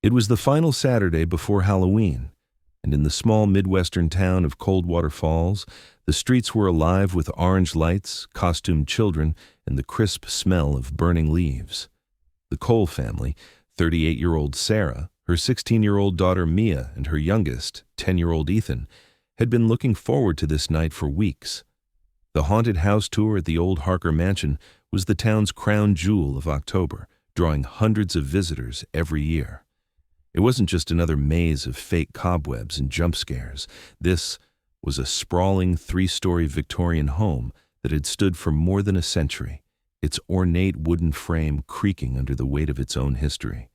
It was the final Saturday before Halloween, and in the small Midwestern town of Coldwater Falls, the streets were alive with orange lights, costumed children, and the crisp smell of burning leaves. The Cole family, 38-year-old Sarah, her 16-year-old daughter Mia, and her youngest, 10-year-old Ethan, had been looking forward to this night for weeks. The haunted house tour at the old Harker mansion was the town's crown jewel of October, drawing hundreds of visitors every year. It wasn't just another maze of fake cobwebs and jump scares. This was a sprawling 3-story Victorian home that had stood for more than a century, its ornate wooden frame creaking under the weight of its own history.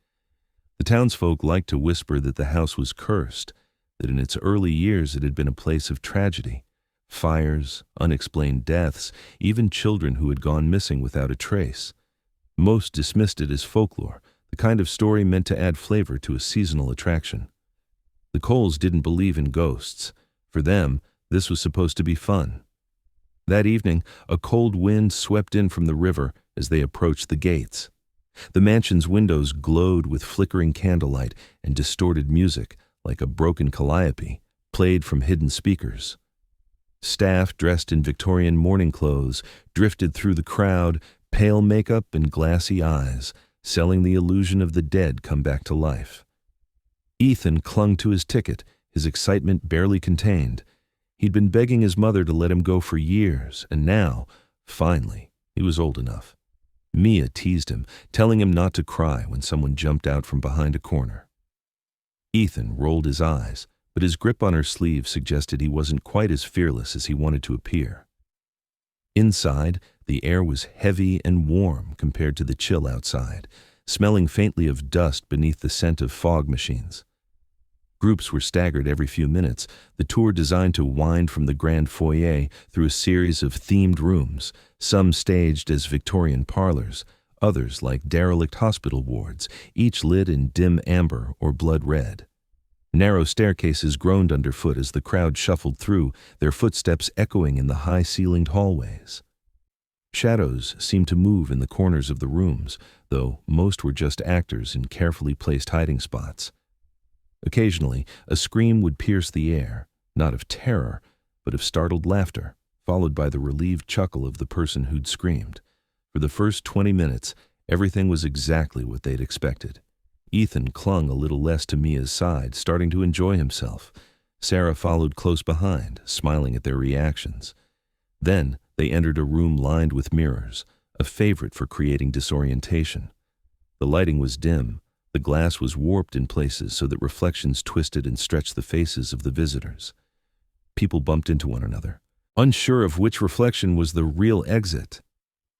The townsfolk liked to whisper that the house was cursed, that in its early years it had been a place of tragedy, fires, unexplained deaths, even children who had gone missing without a trace. Most dismissed it as folklore, the kind of story meant to add flavor to a seasonal attraction. The Coles didn't believe in ghosts. For them, this was supposed to be fun. That evening, a cold wind swept in from the river as they approached the gates. The mansion's windows glowed with flickering candlelight, and distorted music, like a broken calliope, played from hidden speakers. Staff dressed in Victorian mourning clothes drifted through the crowd, pale makeup and glassy eyes, selling the illusion of the dead come back to life. Ethan clung to his ticket, his excitement barely contained. He'd been begging his mother to let him go for years, and now, finally, he was old enough. Mia teased him, telling him not to cry when someone jumped out from behind a corner. Ethan rolled his eyes, but his grip on her sleeve suggested he wasn't quite as fearless as he wanted to appear. Inside, the air was heavy and warm compared to the chill outside, smelling faintly of dust beneath the scent of fog machines. Groups were staggered every few minutes, the tour designed to wind from the grand foyer through a series of themed rooms, some staged as Victorian parlors, others like derelict hospital wards, each lit in dim amber or blood red. Narrow staircases groaned underfoot as the crowd shuffled through, their footsteps echoing in the high-ceilinged hallways. Shadows seemed to move in the corners of the rooms, though most were just actors in carefully placed hiding spots. Occasionally, a scream would pierce the air, not of terror, but of startled laughter, followed by the relieved chuckle of the person who'd screamed. For the first 20 minutes, everything was exactly what they'd expected. Ethan clung a little less to Mia's side, starting to enjoy himself. Sarah followed close behind, smiling at their reactions. Then they entered a room lined with mirrors, a favorite for creating disorientation. The lighting was dim. The glass was warped in places so that reflections twisted and stretched the faces of the visitors. People bumped into one another, unsure of which reflection was the real exit.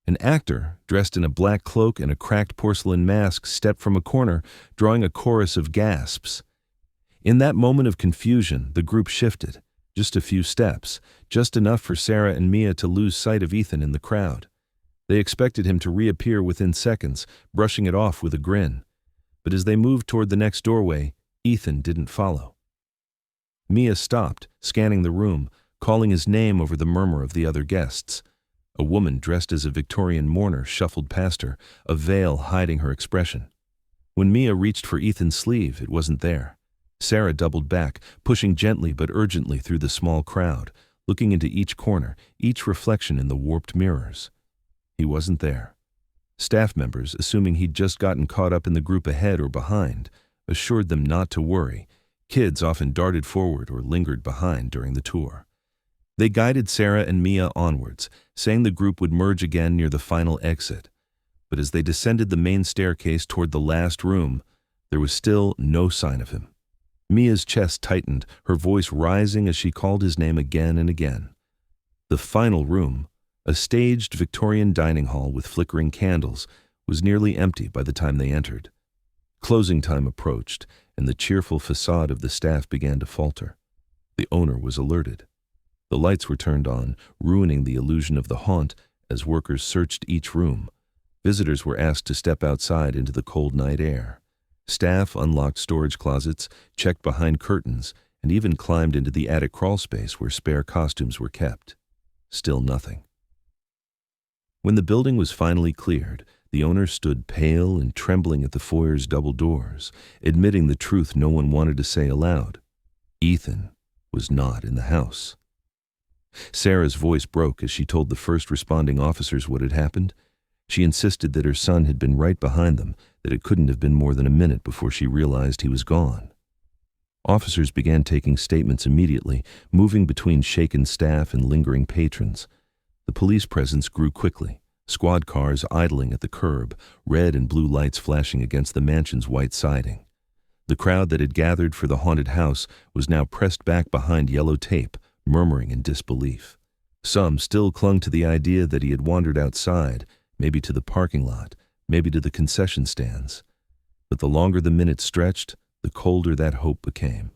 An actor, dressed in a black cloak and a cracked porcelain mask, stepped from a corner, drawing a chorus of gasps. In that moment of confusion, the group shifted, just a few steps, just enough for Sarah and Mia to lose sight of Ethan in the crowd. They expected him to reappear within seconds, brushing it off with a grin. But as they moved toward the next doorway, Ethan didn't follow. Mia stopped, scanning the room, calling his name over the murmur of the other guests. A woman dressed as a Victorian mourner shuffled past her, a veil hiding her expression. When Mia reached for Ethan's sleeve, it wasn't there. Sarah doubled back, pushing gently but urgently through the small crowd, looking into each corner, each reflection in the warped mirrors. He wasn't there. Staff members, assuming he'd just gotten caught up in the group ahead or behind, assured them not to worry. Kids often darted forward or lingered behind during the tour. They guided Sarah and Mia onwards, saying the group would merge again near the final exit. But as they descended the main staircase toward the last room, there was still no sign of him. Mia's chest tightened, her voice rising as she called his name again and again. The final room, a staged Victorian dining hall with flickering candles, was nearly empty by the time they entered. Closing time approached, and the cheerful facade of the staff began to falter. The owner was alerted. The lights were turned on, ruining the illusion of the haunt as workers searched each room. Visitors were asked to step outside into the cold night air. Staff unlocked storage closets, checked behind curtains, and even climbed into the attic crawlspace where spare costumes were kept. Still nothing. When the building was finally cleared, The owner stood pale and trembling at the foyer's double doors, admitting the truth no one wanted to say aloud. Ethan was not in the house. Sarah's voice broke as she told the first responding officers what had happened. She insisted that her son had been right behind them, that it couldn't have been more than a minute before she realized he was gone. Officers began taking statements immediately, moving between shaken staff and lingering patrons. The police presence grew quickly. Squad cars idling at the curb, red and blue lights flashing against the mansion's white siding. The crowd that had gathered for the haunted house was now pressed back behind yellow tape, murmuring in disbelief. Some still clung to the idea that he had wandered outside, maybe to the parking lot, maybe to the concession stands. But the longer the minutes stretched, the colder that hope became.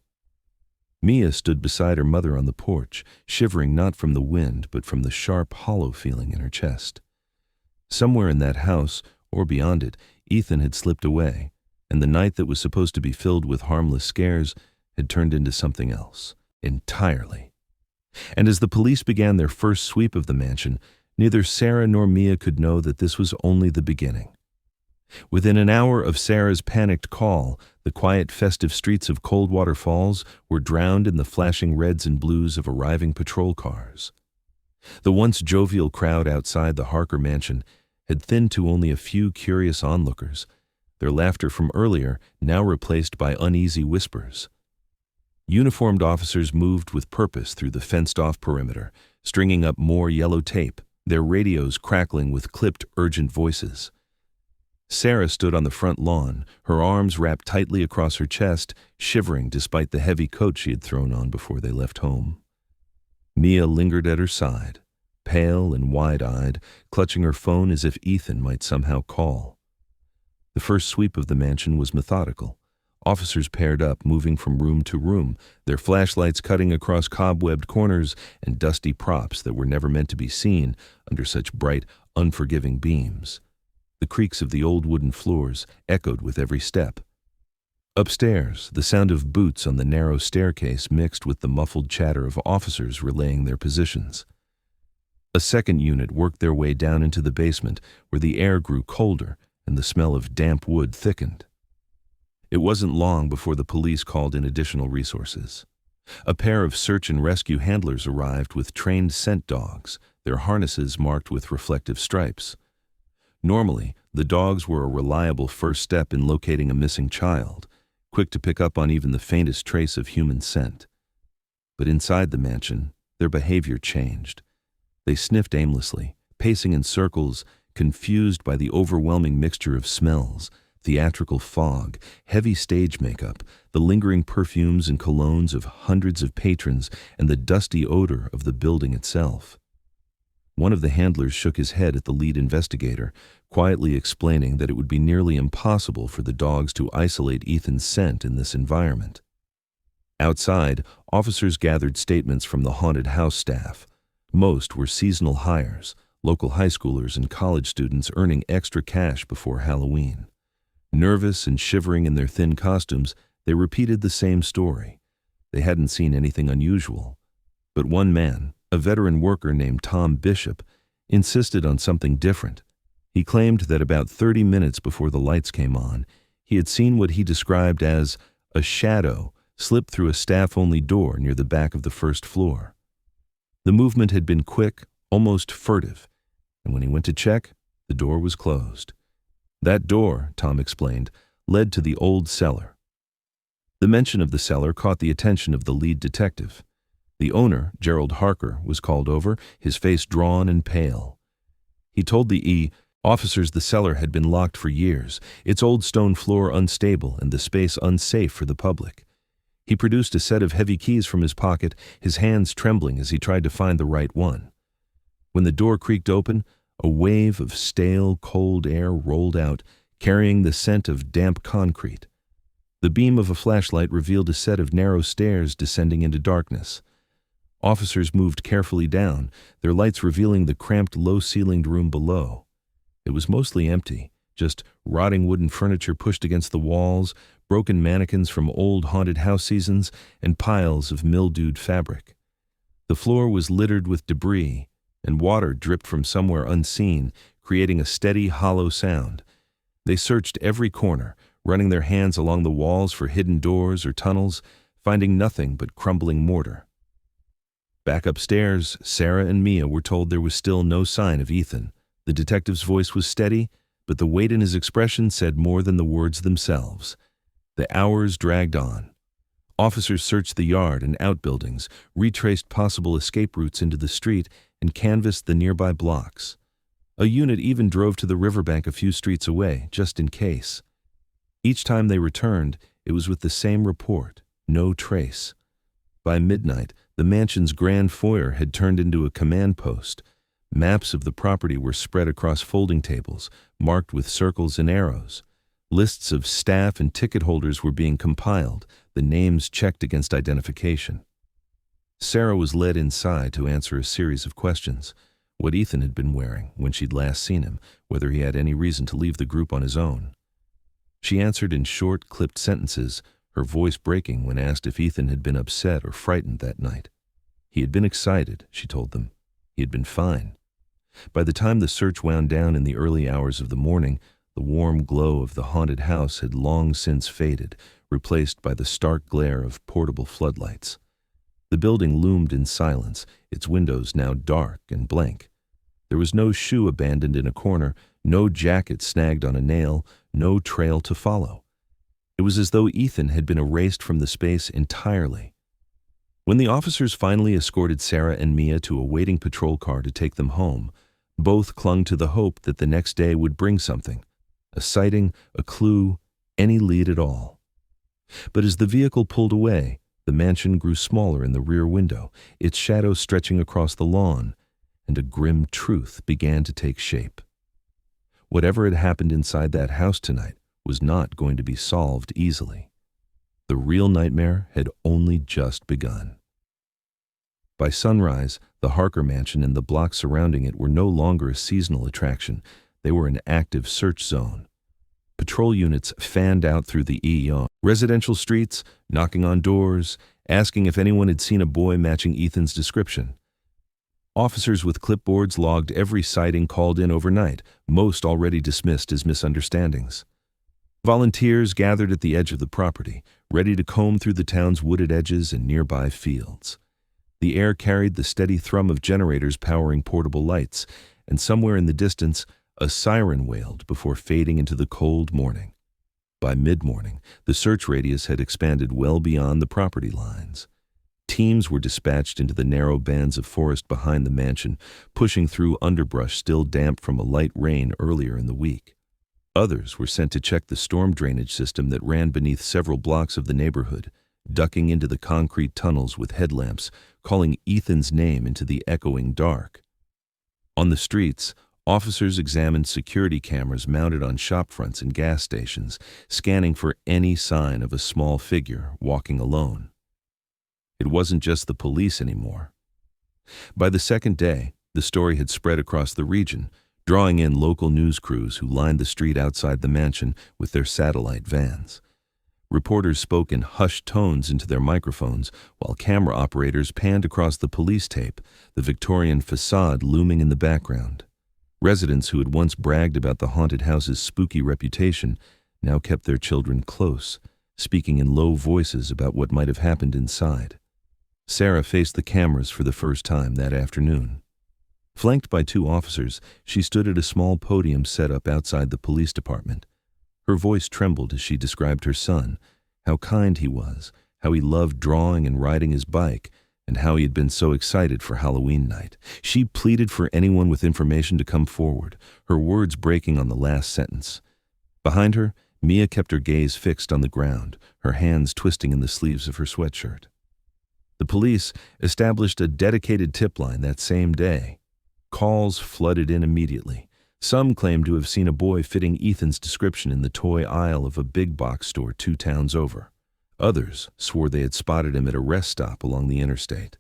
Mia stood beside her mother on the porch, shivering not from the wind but from the sharp, hollow feeling in her chest. Somewhere in that house, or beyond it, Ethan had slipped away, and the night that was supposed to be filled with harmless scares had turned into something else, entirely. And as the police began their first sweep of the mansion, neither Sarah nor Mia could know that this was only the beginning. Within an hour of Sarah's panicked call, the quiet, festive streets of Coldwater Falls were drowned in the flashing reds and blues of arriving patrol cars. The once jovial crowd outside the Harker mansion had thinned to only a few curious onlookers, their laughter from earlier now replaced by uneasy whispers. Uniformed officers moved with purpose through the fenced-off perimeter, stringing up more yellow tape, their radios crackling with clipped, urgent voices. Sarah stood on the front lawn, her arms wrapped tightly across her chest, shivering despite the heavy coat she had thrown on before they left home. Mia lingered at her side, pale and wide-eyed, clutching her phone as if Ethan might somehow call. The first sweep of the mansion was methodical. Officers paired up, moving from room to room, their flashlights cutting across cobwebbed corners and dusty props that were never meant to be seen under such bright, unforgiving beams. The creaks of the old wooden floors echoed with every step. Upstairs, the sound of boots on the narrow staircase mixed with the muffled chatter of officers relaying their positions. A second unit worked their way down into the basement, where the air grew colder and the smell of damp wood thickened. It wasn't long before the police called in additional resources. A pair of search and rescue handlers arrived with trained scent dogs, their harnesses marked with reflective stripes. Normally, the dogs were a reliable first step in locating a missing child, quick to pick up on even the faintest trace of human scent. But inside the mansion, their behavior changed. They sniffed aimlessly, pacing in circles, confused by the overwhelming mixture of smells, theatrical fog, heavy stage makeup, the lingering perfumes and colognes of hundreds of patrons, and the dusty odor of the building itself. One of the handlers shook his head at the lead investigator, quietly explaining that it would be nearly impossible for the dogs to isolate Ethan's scent in this environment. Outside, officers gathered statements from the haunted house staff. Most were seasonal hires, local high schoolers and college students earning extra cash before Halloween. Nervous and shivering in their thin costumes, they repeated the same story. They hadn't seen anything unusual. But one man, a veteran worker named Tom Bishop, insisted on something different. He claimed that about 30 minutes before the lights came on, he had seen what he described as a shadow slip through a staff-only door near the back of the first floor. The movement had been quick, almost furtive, and when he went to check, the door was closed. That door, Tom explained, led to the old cellar. The mention of the cellar caught the attention of the lead detective. The owner, Gerald Harker, was called over, his face drawn and pale. He told the officers the cellar had been locked for years, its old stone floor unstable and the space unsafe for the public. He produced a set of heavy keys from his pocket, his hands trembling as he tried to find the right one. When the door creaked open, a wave of stale, cold air rolled out, carrying the scent of damp concrete. The beam of a flashlight revealed a set of narrow stairs descending into darkness. Officers moved carefully down, their lights revealing the cramped, low-ceilinged room below. It was mostly empty, just rotting wooden furniture pushed against the walls, broken mannequins from old haunted house seasons, and piles of mildewed fabric. The floor was littered with debris, and water dripped from somewhere unseen, creating a steady, hollow sound. They searched every corner, running their hands along the walls for hidden doors or tunnels, finding nothing but crumbling mortar. Back upstairs, Sarah and Mia were told there was still no sign of Ethan. The detective's voice was steady, but the weight in his expression said more than the words themselves. The hours dragged on. Officers searched the yard and outbuildings, retraced possible escape routes into the street, and canvassed the nearby blocks. A unit even drove to the riverbank a few streets away, just in case. Each time they returned, it was with the same report: no trace. By midnight, the mansion's grand foyer had turned into a command post. Maps of the property were spread across folding tables, marked with circles and arrows. Lists of staff and ticket holders were being compiled, the names checked against identification. Sarah was led inside to answer a series of questions: what Ethan had been wearing when she'd last seen him, whether he had any reason to leave the group on his own. She answered in short, clipped sentences, her voice breaking when asked if Ethan had been upset or frightened that night. He had been excited, she told them. He had been fine. By the time the search wound down in the early hours of the morning, the warm glow of the haunted house had long since faded, replaced by the stark glare of portable floodlights. The building loomed in silence, its windows now dark and blank. There was no shoe abandoned in a corner, no jacket snagged on a nail, no trail to follow. It was as though Ethan had been erased from the space entirely. When the officers finally escorted Sarah and Mia to a waiting patrol car to take them home, both clung to the hope that the next day would bring something: a sighting, a clue, any lead at all. But as the vehicle pulled away, the mansion grew smaller in the rear window, its shadow stretching across the lawn, and a grim truth began to take shape. Whatever had happened inside that house tonight was not going to be solved easily. The real nightmare had only just begun. By sunrise, the Harker mansion and the blocks surrounding it were no longer a seasonal attraction. They were an active search zone. Patrol units fanned out through the residential streets, knocking on doors, asking if anyone had seen a boy matching Ethan's description. Officers with clipboards logged every sighting called in overnight, most already dismissed as misunderstandings. Volunteers gathered at the edge of the property, ready to comb through the town's wooded edges and nearby fields. The air carried the steady thrum of generators powering portable lights, and somewhere in the distance, a siren wailed before fading into the cold morning. By mid-morning, the search radius had expanded well beyond the property lines. Teams were dispatched into the narrow bands of forest behind the mansion, pushing through underbrush still damp from a light rain earlier in the week. Others were sent to check the storm drainage system that ran beneath several blocks of the neighborhood, ducking into the concrete tunnels with headlamps, calling Ethan's name into the echoing dark. On the streets, officers examined security cameras mounted on shop fronts and gas stations, scanning for any sign of a small figure walking alone. It wasn't just the police anymore. By the second day, the story had spread across the region, drawing in local news crews who lined the street outside the mansion with their satellite vans. Reporters spoke in hushed tones into their microphones, while camera operators panned across the police tape, the Victorian facade looming in the background. Residents who had once bragged about the haunted house's spooky reputation now kept their children close, speaking in low voices about what might have happened inside. Sarah faced the cameras for the first time that afternoon. Flanked by two officers, she stood at a small podium set up outside the police department. Her voice trembled as she described her son, how kind he was, how he loved drawing and riding his bike, and how he had been so excited for Halloween night. She pleaded for anyone with information to come forward, her words breaking on the last sentence. Behind her, Mia kept her gaze fixed on the ground, her hands twisting in the sleeves of her sweatshirt. The police established a dedicated tip line that same day. Calls flooded in immediately. Some claimed to have seen a boy fitting Ethan's description in the toy aisle of a big box store 2 towns over. Others swore they had spotted him at a rest stop along the interstate.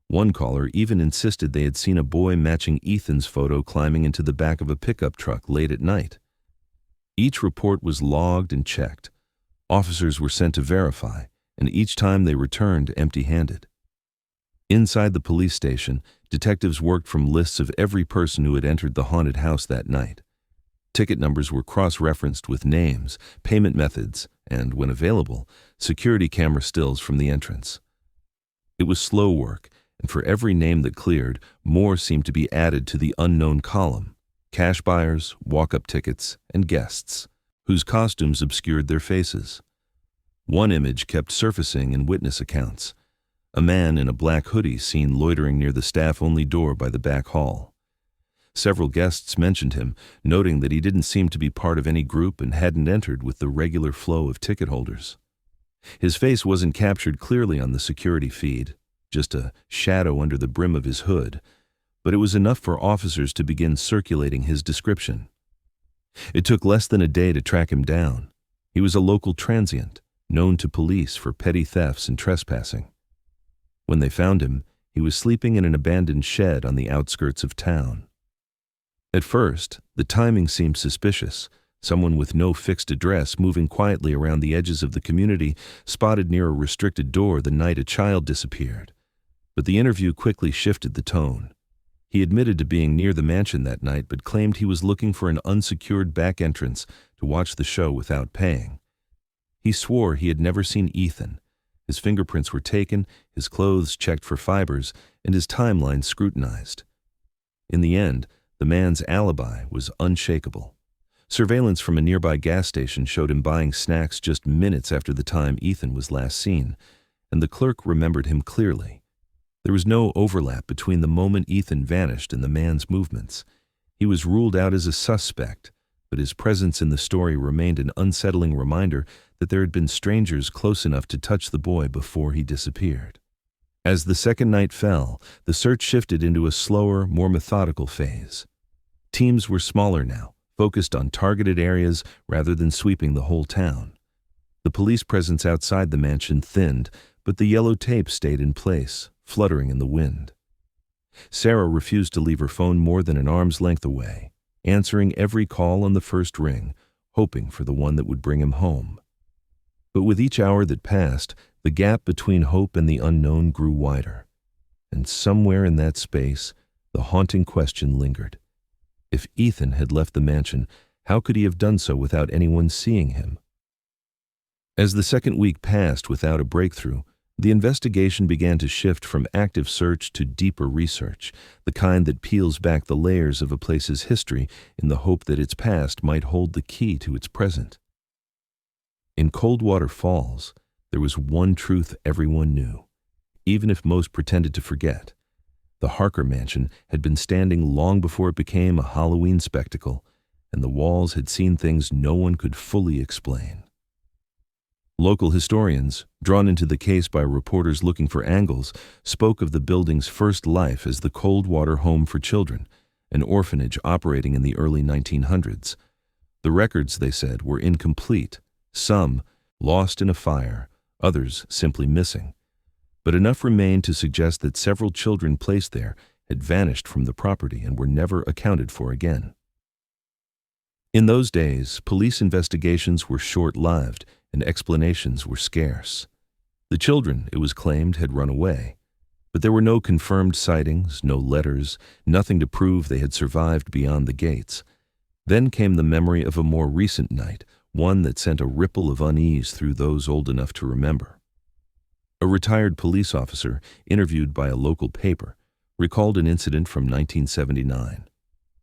One caller even insisted they had seen a boy matching Ethan's photo climbing into the back of a pickup truck late at night. Each report was logged and checked. Officers were sent to verify, and each time they returned empty-handed. Inside the police station, Detectives worked from lists of every person who had entered the haunted house that night. Ticket numbers were cross-referenced with names, payment methods, and, when available, security camera stills from the entrance. It was slow work, and for every name that cleared, more seemed to be added to the unknown column: cash buyers, walk-up tickets, and guests, whose costumes obscured their faces. One image kept surfacing in witness accounts: a man in a black hoodie seen loitering near the staff-only door by the back hall. Several guests mentioned him, noting that he didn't seem to be part of any group and hadn't entered with the regular flow of ticket holders. His face wasn't captured clearly on the security feed, just a shadow under the brim of his hood, but it was enough for officers to begin circulating his description. It took less than a day to track him down. He was a local transient, known to police for petty thefts and trespassing. When they found him, he was sleeping in an abandoned shed on the outskirts of town. At first, the timing seemed suspicious. Someone with no fixed address moving quietly around the edges of the community, spotted near a restricted door the night a child disappeared. But the interview quickly shifted the tone. He admitted to being near the mansion that night, but claimed he was looking for an unsecured back entrance to watch the show without paying. He swore he had never seen Ethan. His fingerprints were taken, his clothes checked for fibers, and his timeline scrutinized. In the end, the man's alibi was unshakable. Surveillance from a nearby gas station showed him buying snacks just minutes after the time Ethan was last seen, and the clerk remembered him clearly. There was no overlap between the moment Ethan vanished and the man's movements. He was ruled out as a suspect, but his presence in the story remained an unsettling reminder that there had been strangers close enough to touch the boy before he disappeared. As the second night fell, the search shifted into a slower, more methodical phase. Teams were smaller now, focused on targeted areas rather than sweeping the whole town. The police presence outside the mansion thinned, but the yellow tape stayed in place, fluttering in the wind. Sarah refused to leave her phone more than an arm's length away, answering every call on the first ring, hoping for the one that would bring him home. But with each hour that passed, the gap between hope and the unknown grew wider. And somewhere in that space, the haunting question lingered. If Ethan had left the mansion, how could he have done so without anyone seeing him? As the second week passed without a breakthrough, the investigation began to shift from active search to deeper research, the kind that peels back the layers of a place's history in the hope that its past might hold the key to its present. In Coldwater Falls, there was one truth everyone knew, even if most pretended to forget. The Harker mansion had been standing long before it became a Halloween spectacle, and the walls had seen things no one could fully explain. Local historians, drawn into the case by reporters looking for angles, spoke of the building's first life as the Coldwater Home for Children, an orphanage operating in the early 1900s. The records, they said, were incomplete, some lost in a fire, others simply missing. But enough remained to suggest that several children placed there had vanished from the property and were never accounted for again. In those days, police investigations were short-lived and explanations were scarce. The children, it was claimed, had run away, but there were no confirmed sightings, no letters, nothing to prove they had survived beyond the gates. Then came the memory of a more recent night, one that sent a ripple of unease through those old enough to remember. A retired police officer, interviewed by a local paper, recalled an incident from 1979.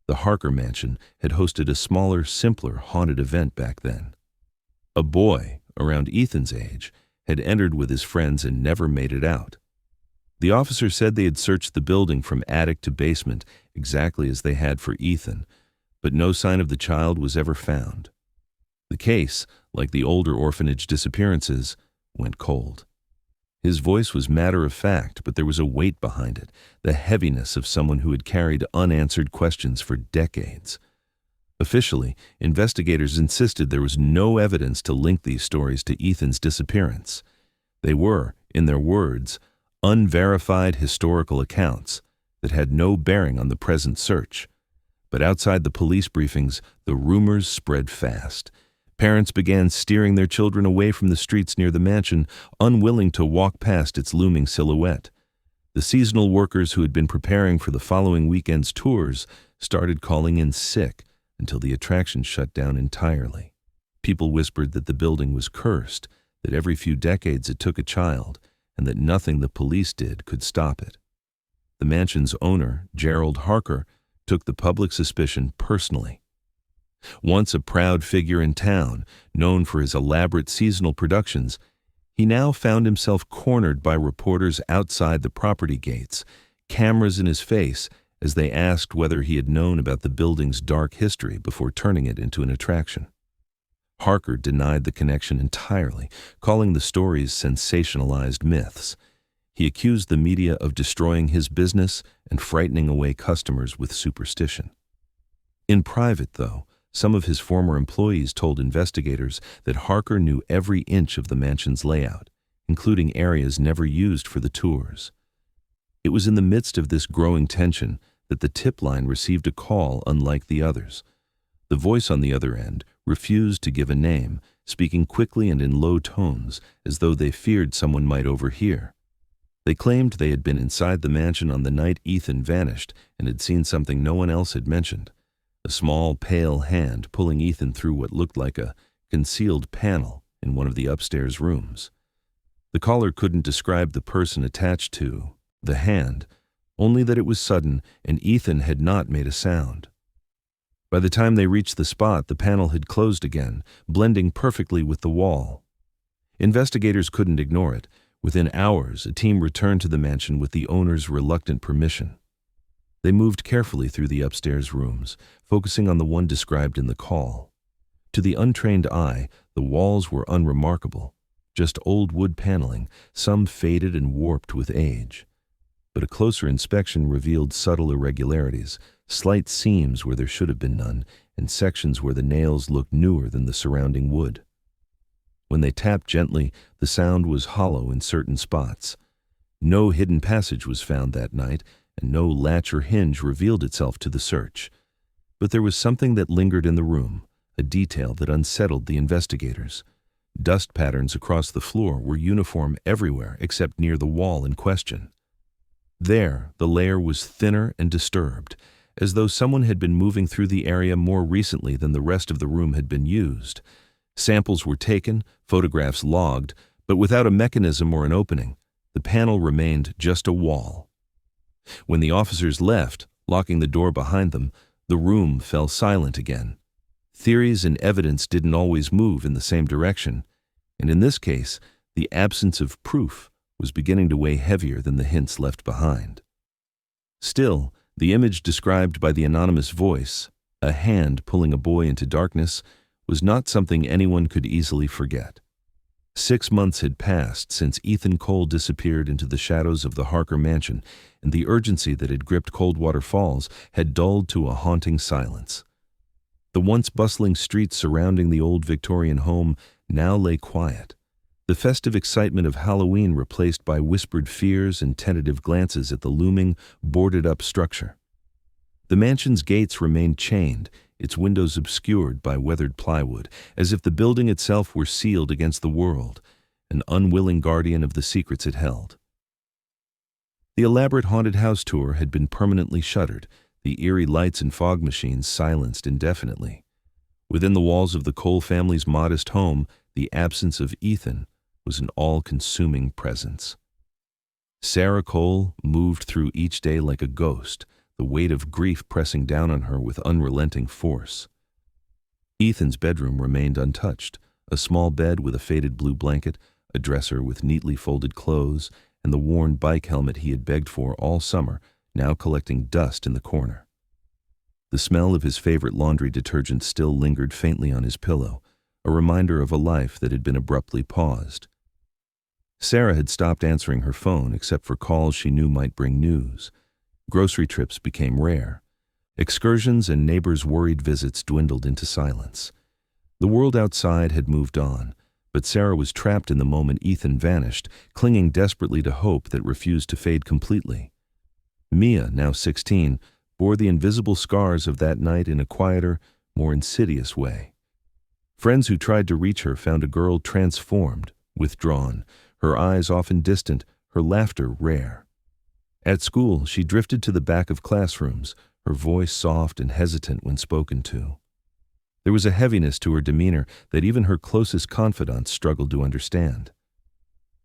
The Harker mansion had hosted a smaller, simpler haunted event back then. A boy, around Ethan's age, had entered with his friends and never made it out. The officer said they had searched the building from attic to basement exactly as they had for Ethan, but no sign of the child was ever found. The case, like the older orphanage disappearances, went cold. His voice was matter-of-fact, but there was a weight behind it, the heaviness of someone who had carried unanswered questions for decades. Officially, investigators insisted there was no evidence to link these stories to Ethan's disappearance. They were, in their words, unverified historical accounts that had no bearing on the present search. But outside the police briefings, the rumors spread fast. Parents began steering their children away from the streets near the mansion, unwilling to walk past its looming silhouette. The seasonal workers who had been preparing for the following weekend's tours started calling in sick until the attraction shut down entirely. People whispered that the building was cursed, that every few decades it took a child, and that nothing the police did could stop it. The mansion's owner, Gerald Harker, took the public suspicion personally. Once a proud figure in town, known for his elaborate seasonal productions, he now found himself cornered by reporters outside the property gates, cameras in his face as they asked whether he had known about the building's dark history before turning it into an attraction. Harker denied the connection entirely, calling the stories sensationalized myths. He accused the media of destroying his business and frightening away customers with superstition. In private, though, some of his former employees told investigators that Harker knew every inch of the mansion's layout, including areas never used for the tours. It was in the midst of this growing tension that the tip line received a call unlike the others. The voice on the other end refused to give a name, speaking quickly and in low tones, as though they feared someone might overhear. They claimed they had been inside the mansion on the night Ethan vanished and had seen something no one else had mentioned: a small, pale hand pulling Ethan through what looked like a concealed panel in one of the upstairs rooms. The caller couldn't describe the person attached to the hand, only that it was sudden and Ethan had not made a sound. By the time they reached the spot, the panel had closed again, blending perfectly with the wall. Investigators couldn't ignore it. Within hours, a team returned to the mansion with the owner's reluctant permission. They moved carefully through the upstairs rooms, focusing on the one described in the call. To the untrained eye, the walls were unremarkable, just old wood paneling, some faded and warped with age. But a closer inspection revealed subtle irregularities, slight seams where there should have been none, and sections where the nails looked newer than the surrounding wood. When they tapped gently, the sound was hollow in certain spots. No hidden passage was found that night, and no latch or hinge revealed itself to the search. But there was something that lingered in the room, a detail that unsettled the investigators. Dust patterns across the floor were uniform everywhere except near the wall in question. There, the layer was thinner and disturbed, as though someone had been moving through the area more recently than the rest of the room had been used. Samples were taken, photographs logged, but without a mechanism or an opening, the panel remained just a wall. When the officers left, locking the door behind them, the room fell silent again. Theories and evidence didn't always move in the same direction, and in this case, the absence of proof was beginning to weigh heavier than the hints left behind. Still, the image described by the anonymous voice, a hand pulling a boy into darkness, was not something anyone could easily forget. 6 months had passed since Ethan Cole disappeared into the shadows of the Harker mansion, and the urgency that had gripped Coldwater Falls had dulled to a haunting silence. The once bustling streets surrounding the old Victorian home now lay quiet, the festive excitement of Halloween replaced by whispered fears and tentative glances at the looming, boarded-up structure. The mansion's gates remained chained, its windows obscured by weathered plywood, as if the building itself were sealed against the world, an unwilling guardian of the secrets it held. The elaborate haunted house tour had been permanently shuttered, the eerie lights and fog machines silenced indefinitely. Within the walls of the Cole family's modest home, the absence of Ethan was an all-consuming presence. Sarah Cole moved through each day like a ghost, the weight of grief pressing down on her with unrelenting force. Ethan's bedroom remained untouched, a small bed with a faded blue blanket, a dresser with neatly folded clothes, and the worn bike helmet he had begged for all summer, now collecting dust in the corner. The smell of his favorite laundry detergent still lingered faintly on his pillow, a reminder of a life that had been abruptly paused. Sarah had stopped answering her phone except for calls she knew might bring news. Grocery trips became rare. Excursions and neighbors' worried visits dwindled into silence. The world outside had moved on, but Sarah was trapped in the moment Ethan vanished, clinging desperately to hope that refused to fade completely. Mia, now 16, bore the invisible scars of that night in a quieter, more insidious way. Friends who tried to reach her found a girl transformed, withdrawn, her eyes often distant, her laughter rare. At school, she drifted to the back of classrooms, her voice soft and hesitant when spoken to. There was a heaviness to her demeanor that even her closest confidants struggled to understand.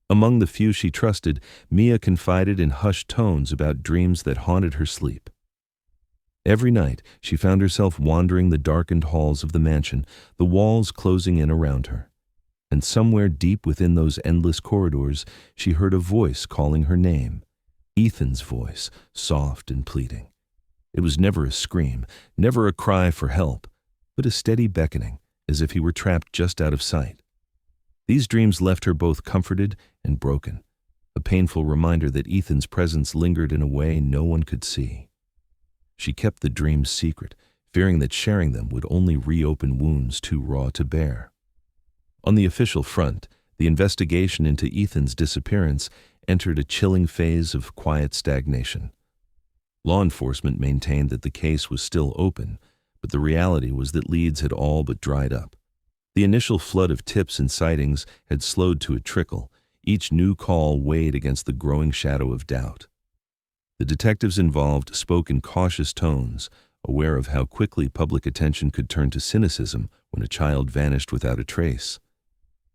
Among the few she trusted, Mia confided in hushed tones about dreams that haunted her sleep. Every night, she found herself wandering the darkened halls of the mansion, the walls closing in around her. And somewhere deep within those endless corridors, she heard a voice calling her name, Ethan's voice, soft and pleading. It was never a scream, never a cry for help, but a steady beckoning, as if he were trapped just out of sight. These dreams left her both comforted and broken, a painful reminder that Ethan's presence lingered in a way no one could see. She kept the dreams secret, fearing that sharing them would only reopen wounds too raw to bear. On the official front, the investigation into Ethan's disappearance entered a chilling phase of quiet stagnation. Law enforcement maintained that the case was still open, but the reality was that leads had all but dried up. The initial flood of tips and sightings had slowed to a trickle, each new call weighed against the growing shadow of doubt. The detectives involved spoke in cautious tones, aware of how quickly public attention could turn to cynicism when a child vanished without a trace.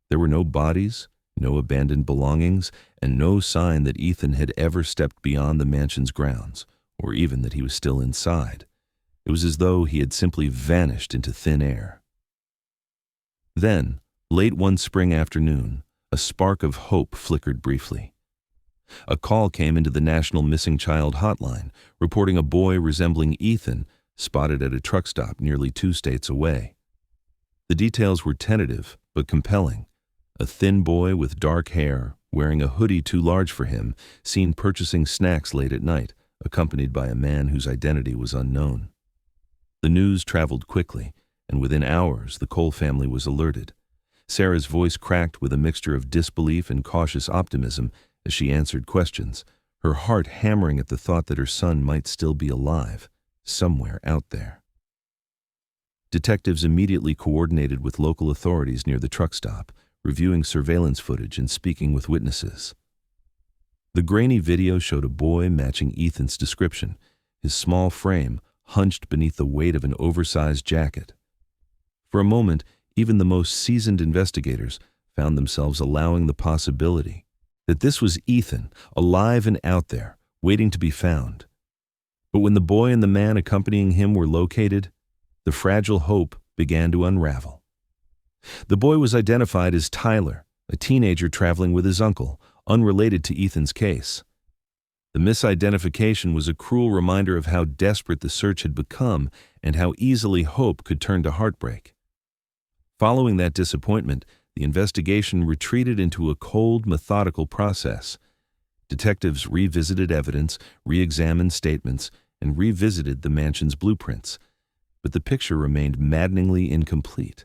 There were no bodies, no abandoned belongings, and no sign that Ethan had ever stepped beyond the mansion's grounds, or even that he was still inside. It was as though he had simply vanished into thin air. Then, late one spring afternoon, a spark of hope flickered briefly. A call came into the National Missing Child Hotline, reporting a boy resembling Ethan spotted at a truck stop nearly 2 states away. The details were tentative but compelling. A thin boy with dark hair, wearing a hoodie too large for him, seen purchasing snacks late at night, accompanied by a man whose identity was unknown. The news traveled quickly, and within hours the Cole family was alerted. Sarah's voice cracked with a mixture of disbelief and cautious optimism as she answered questions, her heart hammering at the thought that her son might still be alive, somewhere out there. Detectives immediately coordinated with local authorities near the truck stop, reviewing surveillance footage and speaking with witnesses. The grainy video showed a boy matching Ethan's description, his small frame hunched beneath the weight of an oversized jacket. For a moment, even the most seasoned investigators found themselves allowing the possibility that this was Ethan, alive and out there, waiting to be found. But when the boy and the man accompanying him were located, the fragile hope began to unravel. The boy was identified as Tyler, a teenager traveling with his uncle, unrelated to Ethan's case. The misidentification was a cruel reminder of how desperate the search had become and how easily hope could turn to heartbreak. Following that disappointment, the investigation retreated into a cold, methodical process. Detectives revisited evidence, re-examined statements, and revisited the mansion's blueprints. But the picture remained maddeningly incomplete.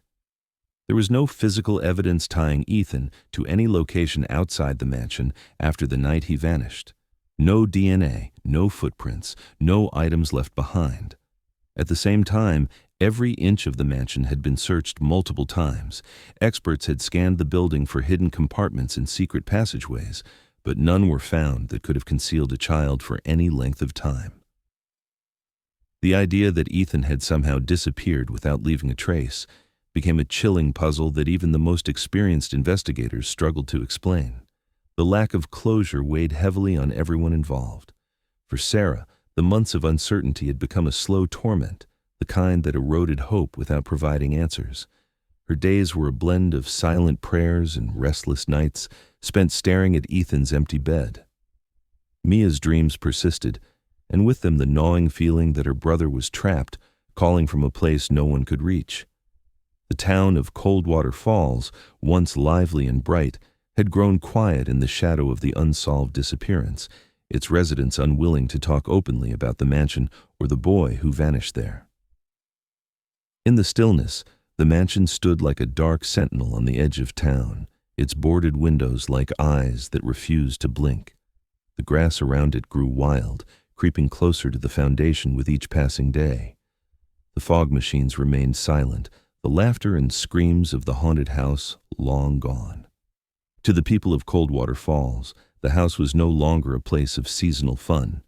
There was no physical evidence tying Ethan to any location outside the mansion after the night he vanished. No DNA, no footprints, no items left behind. At the same time, every inch of the mansion had been searched multiple times. Experts had scanned the building for hidden compartments and secret passageways, but none were found that could have concealed a child for any length of time. The idea that Ethan had somehow disappeared without leaving a trace became a chilling puzzle that even the most experienced investigators struggled to explain. The lack of closure weighed heavily on everyone involved. For Sarah, the months of uncertainty had become a slow torment, the kind that eroded hope without providing answers. Her days were a blend of silent prayers and restless nights spent staring at Ethan's empty bed. Mia's dreams persisted, and with them the gnawing feeling that her brother was trapped, calling from a place no one could reach. The town of Coldwater Falls, once lively and bright, had grown quiet in the shadow of the unsolved disappearance, its residents unwilling to talk openly about the mansion or the boy who vanished there. In the stillness, the mansion stood like a dark sentinel on the edge of town, its boarded windows like eyes that refused to blink. The grass around it grew wild, creeping closer to the foundation with each passing day. The fog machines remained silent, the laughter and screams of the haunted house long gone. To the people of Coldwater Falls, The house was no longer a place of seasonal fun.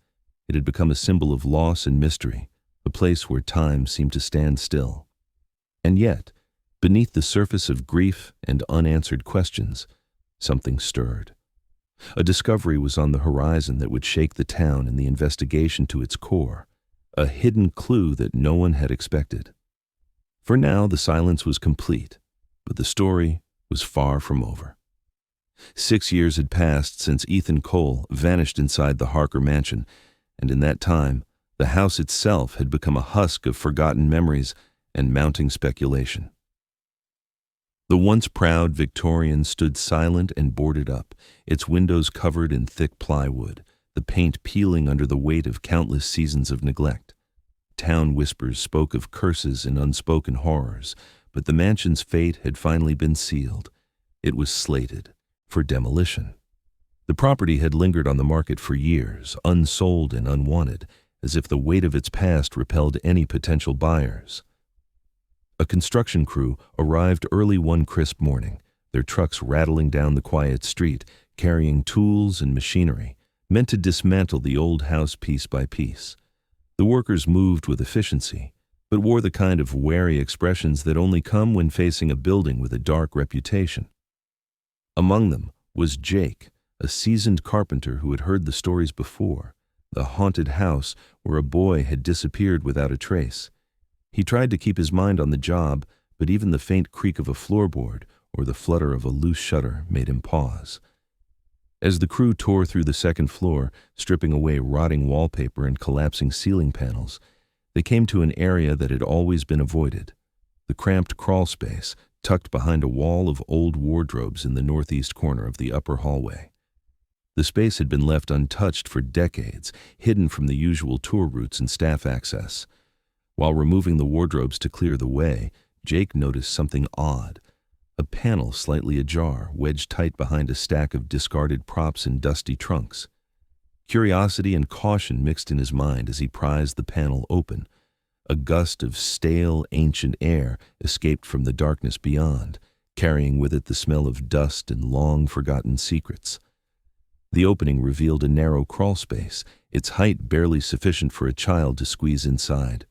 It had become a symbol of loss and mystery, a place where time seemed to stand still. And yet, beneath the surface of grief and unanswered questions, something stirred. A discovery was on the horizon that would shake the town and the investigation to its core, a hidden clue that no one had expected. For now, the silence was complete, but the story was far from over. 6 years had passed since Ethan Cole vanished inside the Harker mansion, and in that time, the house itself had become a husk of forgotten memories and mounting speculation. The once proud Victorian stood silent and boarded up, its windows covered in thick plywood, the paint peeling under the weight of countless seasons of neglect. Town whispers spoke of curses and unspoken horrors, but the mansion's fate had finally been sealed. It was slated for demolition. The property had lingered on the market for years, unsold and unwanted, as if the weight of its past repelled any potential buyers. A construction crew arrived early one crisp morning, their trucks rattling down the quiet street, carrying tools and machinery, meant to dismantle the old house piece by piece. The workers moved with efficiency, but wore the kind of wary expressions that only come when facing a building with a dark reputation. Among them was Jake, a seasoned carpenter who had heard the stories before, the haunted house where a boy had disappeared without a trace. He tried to keep his mind on the job, but even the faint creak of a floorboard or the flutter of a loose shutter made him pause. As the crew tore through the second floor, stripping away rotting wallpaper and collapsing ceiling panels, they came to an area that had always been avoided, the cramped crawlspace tucked behind a wall of old wardrobes in the northeast corner of the upper hallway. The space had been left untouched for decades, hidden from the usual tour routes and staff access. While removing the wardrobes to clear the way, Jake noticed something odd. A panel slightly ajar, wedged tight behind a stack of discarded props and dusty trunks. Curiosity and caution mixed in his mind as he prized the panel open. A gust of stale, ancient air escaped from the darkness beyond, carrying with it the smell of dust and long-forgotten secrets. The opening revealed a narrow crawlspace, its height barely sufficient for a child to squeeze inside.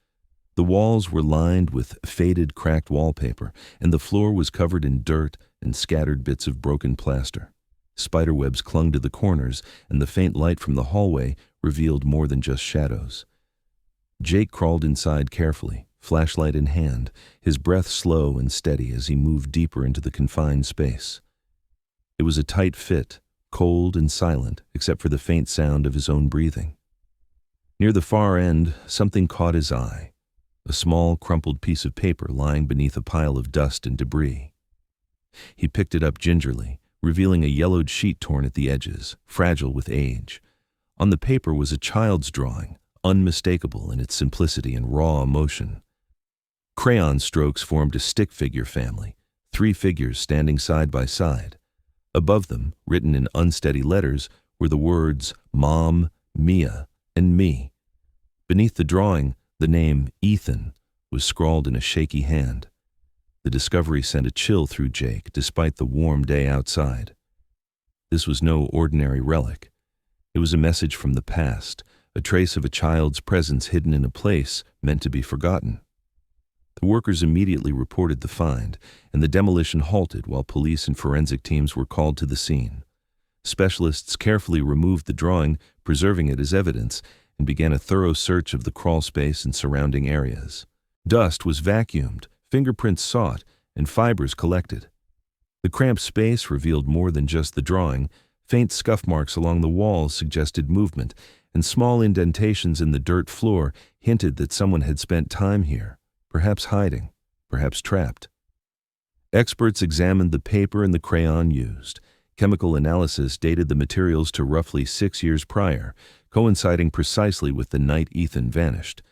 The walls were lined with faded, cracked wallpaper, and the floor was covered in dirt and scattered bits of broken plaster. Spiderwebs clung to the corners, and the faint light from the hallway revealed more than just shadows. Jake crawled inside carefully, flashlight in hand, his breath slow and steady as he moved deeper into the confined space. It was a tight fit, cold and silent, except for the faint sound of his own breathing. Near the far end, something caught his eye. A small, crumpled piece of paper lying beneath a pile of dust and debris. He picked it up gingerly, revealing a yellowed sheet torn at the edges, fragile with age. On the paper was a child's drawing, unmistakable in its simplicity and raw emotion. Crayon strokes formed a stick figure family, 3 figures standing side by side. Above them, written in unsteady letters, were the words Mom, Mia, and me. Beneath the drawing, the name Ethan was scrawled in a shaky hand. The discovery sent a chill through Jake, despite the warm day outside. This was no ordinary relic. It was a message from the past, a trace of a child's presence hidden in a place meant to be forgotten. The workers immediately reported the find, and the demolition halted while police and forensic teams were called to the scene. Specialists carefully removed the drawing, preserving it as evidence, and began a thorough search of the crawlspace and surrounding areas. Dust was vacuumed, fingerprints sought, and fibers collected. The cramped space revealed more than just the drawing. Faint scuff marks along the walls suggested movement, and small indentations in the dirt floor hinted that someone had spent time here, perhaps hiding, perhaps trapped. Experts examined the paper and the crayon used. Chemical analysis dated the materials to roughly 6 years prior, coinciding precisely with the night Ethan vanished.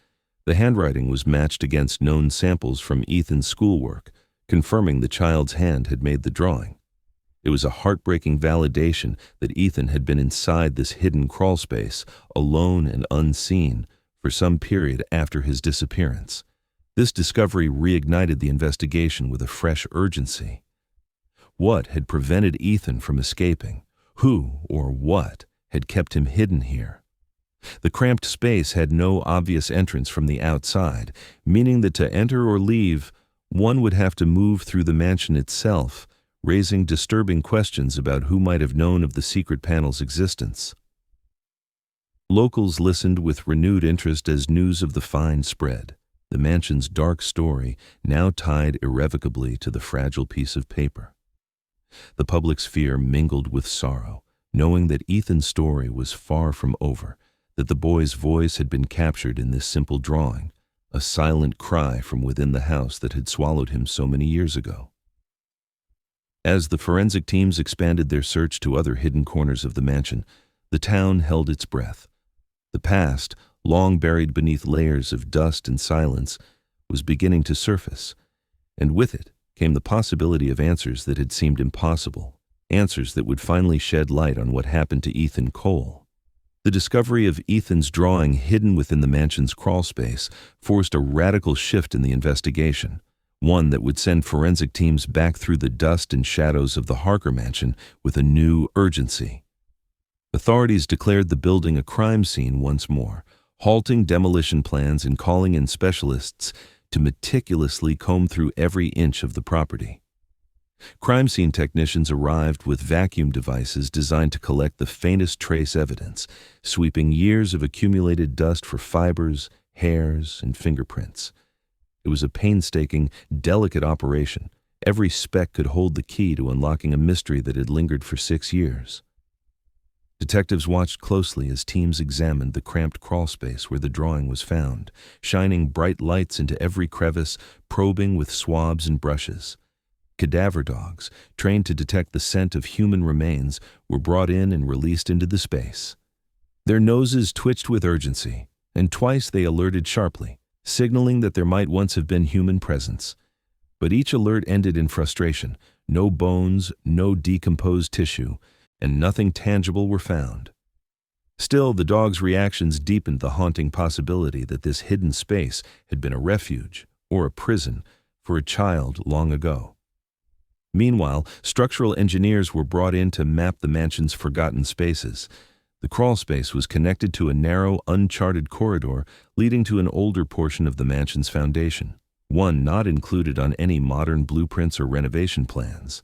The handwriting was matched against known samples from Ethan's schoolwork, confirming the child's hand had made the drawing. It was a heartbreaking validation that Ethan had been inside this hidden crawlspace, alone and unseen, for some period after his disappearance. This discovery reignited the investigation with a fresh urgency. What had prevented Ethan from escaping? Who or what had kept him hidden here? The cramped space had no obvious entrance from the outside, meaning that to enter or leave, one would have to move through the mansion itself, raising disturbing questions about who might have known of the secret panel's existence. Locals listened with renewed interest as news of the find spread, the mansion's dark story now tied irrevocably to the fragile piece of paper. The public's fear mingled with sorrow, knowing that Ethan's story was far from over, that the boy's voice had been captured in this simple drawing, a silent cry from within the house that had swallowed him so many years ago. As the forensic teams expanded their search to other hidden corners of the mansion, the town held its breath. The past, long buried beneath layers of dust and silence, was beginning to surface, and with it came the possibility of answers that had seemed impossible, answers that would finally shed light on what happened to Ethan Cole. The discovery of Ethan's drawing hidden within the mansion's crawlspace forced a radical shift in the investigation, one that would send forensic teams back through the dust and shadows of the Harker mansion with a new urgency. Authorities declared the building a crime scene once more, halting demolition plans and calling in specialists to meticulously comb through every inch of the property. Crime scene technicians arrived with vacuum devices designed to collect the faintest trace evidence, sweeping years of accumulated dust for fibers, hairs, and fingerprints. It was a painstaking, delicate operation. Every speck could hold the key to unlocking a mystery that had lingered for 6 years. Detectives watched closely as teams examined the cramped crawlspace where the drawing was found, shining bright lights into every crevice, probing with swabs and brushes. Cadaver dogs, trained to detect the scent of human remains, were brought in and released into the space. Their noses twitched with urgency, and twice they alerted sharply, signaling that there might once have been human presence. But each alert ended in frustration. No bones, no decomposed tissue, and nothing tangible were found. Still, the dogs' reactions deepened the haunting possibility that this hidden space had been a refuge or a prison for a child long ago. Meanwhile, structural engineers were brought in to map the mansion's forgotten spaces. The crawlspace was connected to a narrow, uncharted corridor leading to an older portion of the mansion's foundation, one not included on any modern blueprints or renovation plans.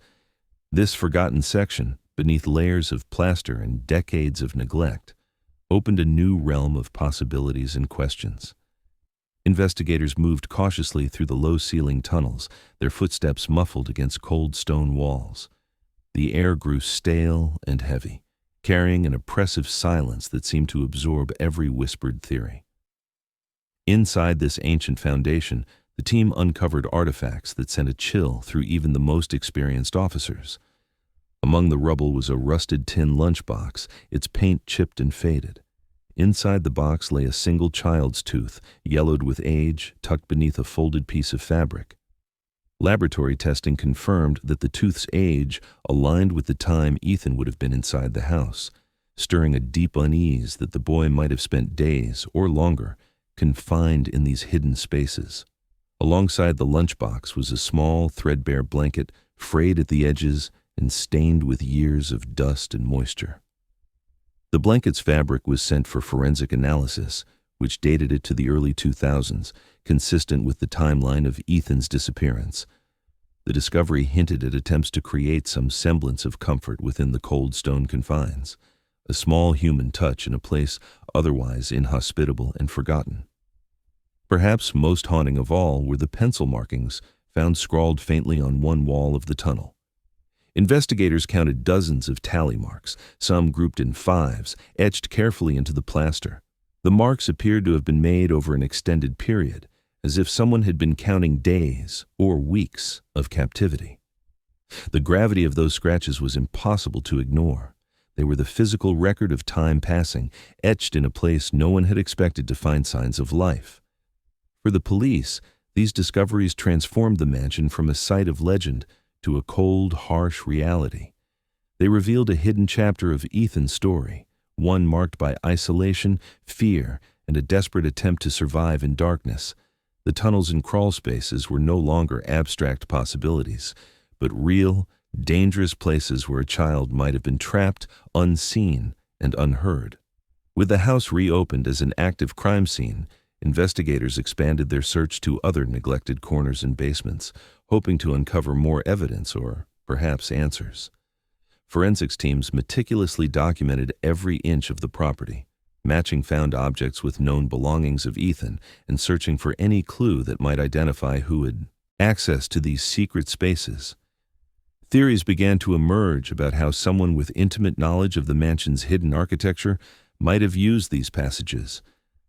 This forgotten section, beneath layers of plaster and decades of neglect, opened a new realm of possibilities and questions. Investigators moved cautiously through the low-ceiling tunnels, their footsteps muffled against cold stone walls. The air grew stale and heavy, carrying an oppressive silence that seemed to absorb every whispered theory. Inside this ancient foundation, the team uncovered artifacts that sent a chill through even the most experienced officers. Among the rubble was a rusted tin lunchbox, its paint chipped and faded. Inside the box lay a single child's tooth, yellowed with age, tucked beneath a folded piece of fabric. Laboratory testing confirmed that the tooth's age aligned with the time Ethan would have been inside the house, stirring a deep unease that the boy might have spent days or longer confined in these hidden spaces. Alongside the lunchbox was a small, threadbare blanket, frayed at the edges and stained with years of dust and moisture. The blanket's fabric was sent for forensic analysis, which dated it to the early 2000s, consistent with the timeline of Ethan's disappearance. The discovery hinted at attempts to create some semblance of comfort within the cold stone confines, a small human touch in a place otherwise inhospitable and forgotten. Perhaps most haunting of all were the pencil markings found scrawled faintly on one wall of the tunnel. Investigators counted dozens of tally marks, some grouped in fives, etched carefully into the plaster. The marks appeared to have been made over an extended period, as if someone had been counting days or weeks of captivity. The gravity of those scratches was impossible to ignore. They were the physical record of time passing, etched in a place no one had expected to find signs of life. For the police, these discoveries transformed the mansion from a site of legend to a cold, harsh reality. They revealed a hidden chapter of Ethan's story, one marked by isolation, fear, and a desperate attempt to survive in darkness. The tunnels and crawl spaces were no longer abstract possibilities, but real, dangerous places where a child might have been trapped, unseen, and unheard. With the house reopened as an active crime scene, investigators expanded their search to other neglected corners and basements, hoping to uncover more evidence or, perhaps, answers. Forensics teams meticulously documented every inch of the property, matching found objects with known belongings of Ethan and searching for any clue that might identify who had access to these secret spaces. Theories began to emerge about how someone with intimate knowledge of the mansion's hidden architecture might have used these passages,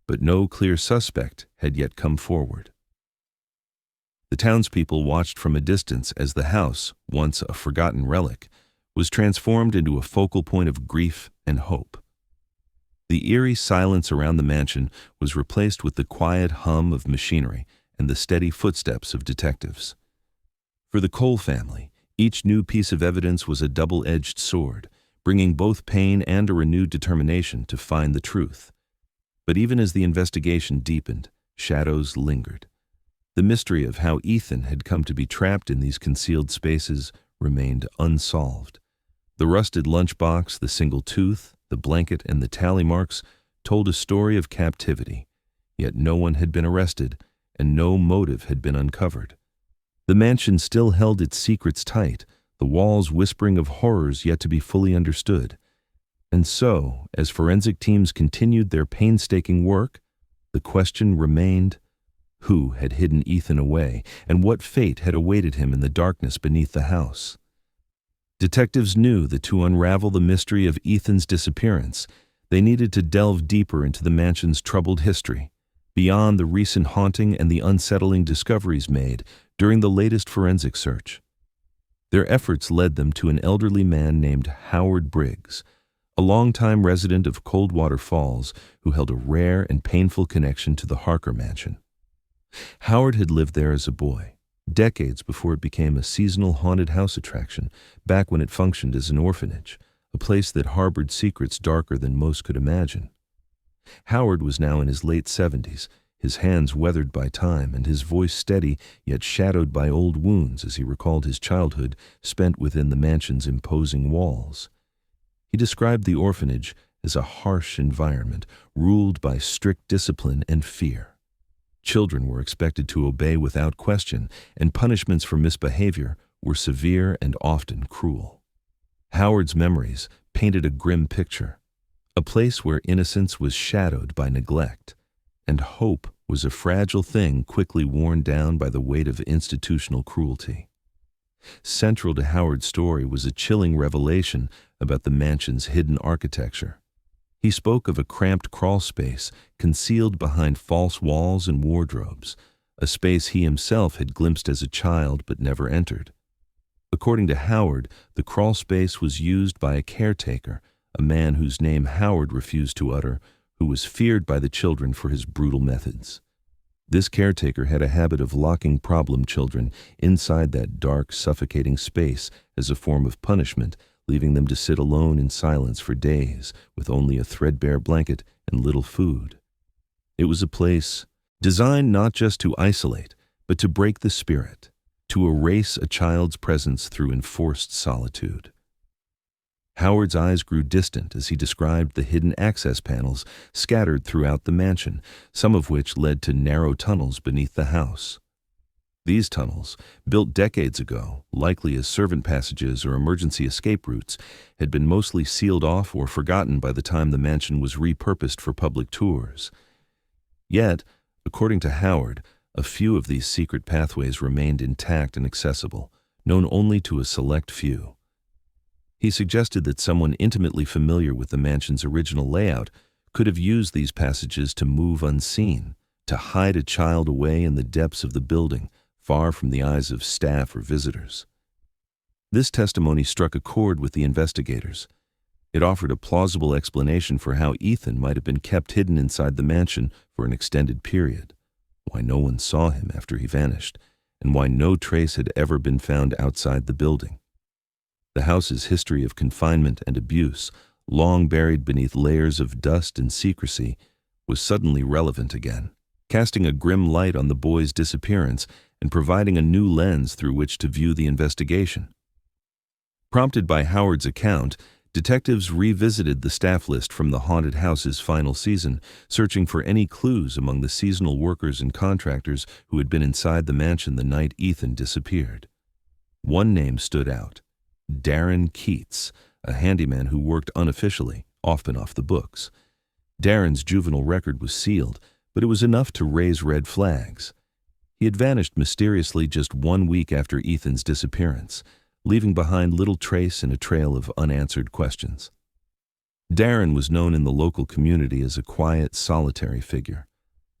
but no clear suspect had yet come forward. The townspeople watched from a distance as the house, once a forgotten relic, was transformed into a focal point of grief and hope. The eerie silence around the mansion was replaced with the quiet hum of machinery and the steady footsteps of detectives. For the Cole family, each new piece of evidence was a double-edged sword, bringing both pain and a renewed determination to find the truth. But even as the investigation deepened, shadows lingered. The mystery of how Ethan had come to be trapped in these concealed spaces remained unsolved. The rusted lunchbox, the single tooth, the blanket, and the tally marks told a story of captivity, yet no one had been arrested, and no motive had been uncovered. The mansion still held its secrets tight, the walls whispering of horrors yet to be fully understood. And so, as forensic teams continued their painstaking work, the question remained: who had hidden Ethan away, and what fate had awaited him in the darkness beneath the house? Detectives knew that to unravel the mystery of Ethan's disappearance, they needed to delve deeper into the mansion's troubled history, beyond the recent haunting and the unsettling discoveries made during the latest forensic search. Their efforts led them to an elderly man named Howard Briggs, a longtime resident of Coldwater Falls who held a rare and painful connection to the Harker mansion. Howard had lived there as a boy, decades before it became a seasonal haunted house attraction, back when it functioned as an orphanage, a place that harbored secrets darker than most could imagine. Howard was now in his late 70s, his hands weathered by time and his voice steady yet shadowed by old wounds as he recalled his childhood spent within the mansion's imposing walls. He described the orphanage as a harsh environment ruled by strict discipline and fear. Children were expected to obey without question, and punishments for misbehavior were severe and often cruel. Howard's memories painted a grim picture, a place where innocence was shadowed by neglect, and hope was a fragile thing quickly worn down by the weight of institutional cruelty. Central to Howard's story was a chilling revelation about the mansion's hidden architecture. He spoke of a cramped crawlspace concealed behind false walls and wardrobes, a space he himself had glimpsed as a child but never entered. According to Howard, the crawlspace was used by a caretaker, a man whose name Howard refused to utter, who was feared by the children for his brutal methods. This caretaker had a habit of locking problem children inside that dark, suffocating space as a form of punishment, leaving them to sit alone in silence for days with only a threadbare blanket and little food. It was a place designed not just to isolate, but to break the spirit, to erase a child's presence through enforced solitude. Howard's eyes grew distant as he described the hidden access panels scattered throughout the mansion, some of which led to narrow tunnels beneath the house. These tunnels, built decades ago, likely as servant passages or emergency escape routes, had been mostly sealed off or forgotten by the time the mansion was repurposed for public tours. Yet, according to Howard, a few of these secret pathways remained intact and accessible, known only to a select few. He suggested that someone intimately familiar with the mansion's original layout could have used these passages to move unseen, to hide a child away in the depths of the building, far from the eyes of staff or visitors. This testimony struck a chord with the investigators. It offered a plausible explanation for how Ethan might have been kept hidden inside the mansion for an extended period, why no one saw him after he vanished, and why no trace had ever been found outside the building. The house's history of confinement and abuse, long buried beneath layers of dust and secrecy, was suddenly relevant again, casting a grim light on the boy's disappearance and providing a new lens through which to view the investigation. Prompted by Howard's account, detectives revisited the staff list from the haunted house's final season, searching for any clues among the seasonal workers and contractors who had been inside the mansion the night Ethan disappeared. One name stood out: Darren Keats, a handyman who worked unofficially, often off the books. Darren's juvenile record was sealed, but it was enough to raise red flags. He had vanished mysteriously just 1 week after Ethan's disappearance, leaving behind little trace and a trail of unanswered questions. Darren was known in the local community as a quiet, solitary figure.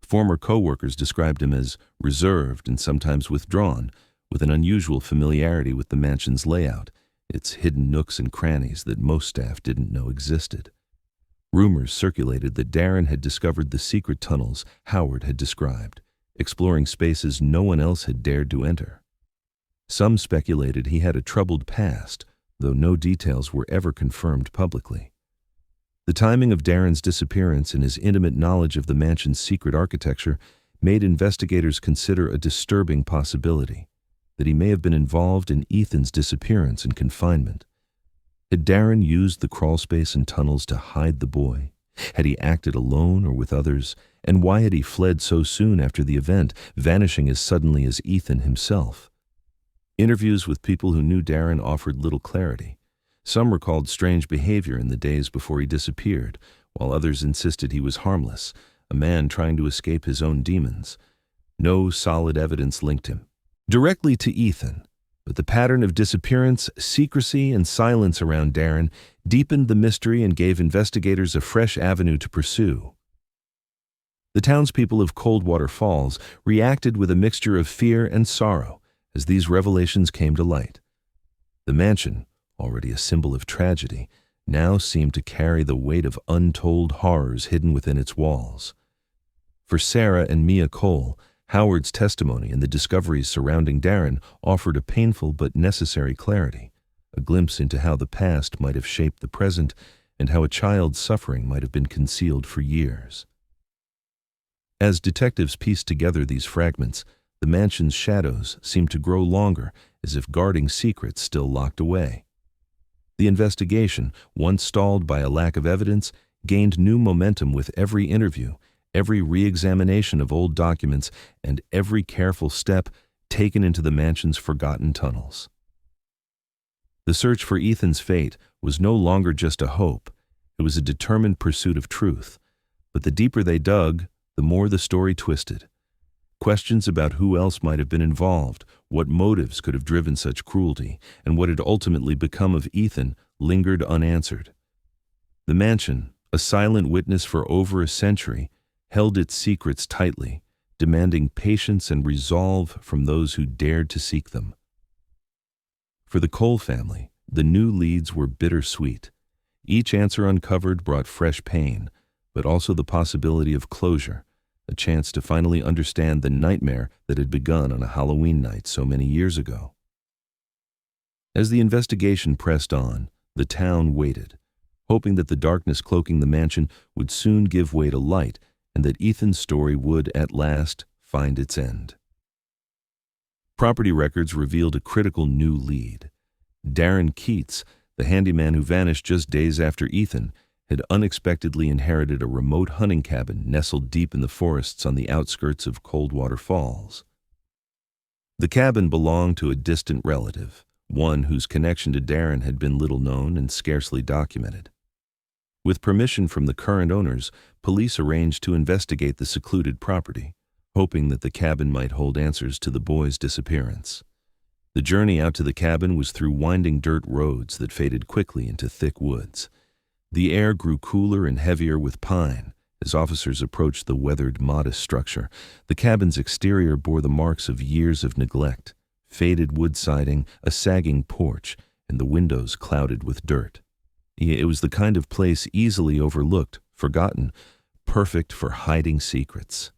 Former co-workers described him as reserved and sometimes withdrawn, with an unusual familiarity with the mansion's layout, its hidden nooks and crannies that most staff didn't know existed. Rumors circulated that Darren had discovered the secret tunnels Howard had described, exploring spaces no one else had dared to enter. Some speculated he had a troubled past, though no details were ever confirmed publicly. The timing of Darren's disappearance and his intimate knowledge of the mansion's secret architecture made investigators consider a disturbing possibility: that he may have been involved in Ethan's disappearance and confinement. Had Darren used the crawlspace and tunnels to hide the boy? Had he acted alone or with others? And why had he fled so soon after the event, vanishing as suddenly as Ethan himself? Interviews with people who knew Darren offered little clarity. Some recalled strange behavior in the days before he disappeared, while others insisted he was harmless, a man trying to escape his own demons. No solid evidence linked him directly to Ethan, but the pattern of disappearance, secrecy, and silence around Darren deepened the mystery and gave investigators a fresh avenue to pursue. The townspeople of Coldwater Falls reacted with a mixture of fear and sorrow as these revelations came to light. The mansion, already a symbol of tragedy, now seemed to carry the weight of untold horrors hidden within its walls. For Sarah and Mia Cole, Howard's testimony and the discoveries surrounding Darren offered a painful but necessary clarity, a glimpse into how the past might have shaped the present and how a child's suffering might have been concealed for years. As detectives pieced together these fragments, the mansion's shadows seemed to grow longer, as if guarding secrets still locked away. The investigation, once stalled by a lack of evidence, gained new momentum with every interview, every re-examination of old documents, and every careful step taken into the mansion's forgotten tunnels. The search for Ethan's fate was no longer just a hope. It was a determined pursuit of truth. But the deeper they dug, the more the story twisted. Questions about who else might have been involved, what motives could have driven such cruelty, and what had ultimately become of Ethan lingered unanswered. The mansion, a silent witness for over a century, held its secrets tightly, demanding patience and resolve from those who dared to seek them. For the Cole family, the new leads were bittersweet. Each answer uncovered brought fresh pain, but also the possibility of closure, a chance to finally understand the nightmare that had begun on a Halloween night so many years ago. As the investigation pressed on, the town waited, hoping that the darkness cloaking the mansion would soon give way to light and that Ethan's story would, at last, find its end. Property records revealed a critical new lead. Darren Keats, the handyman who vanished just days after Ethan, had unexpectedly inherited a remote hunting cabin nestled deep in the forests on the outskirts of Coldwater Falls. The cabin belonged to a distant relative, one whose connection to Darren had been little known and scarcely documented. With permission from the current owners, police arranged to investigate the secluded property, hoping that the cabin might hold answers to the boy's disappearance. The journey out to the cabin was through winding dirt roads that faded quickly into thick woods. The air grew cooler and heavier with pine as officers approached the weathered, modest structure. The cabin's exterior bore the marks of years of neglect: faded wood siding, a sagging porch, and the windows clouded with dirt. It was the kind of place easily overlooked, forgotten, perfect for hiding secrets.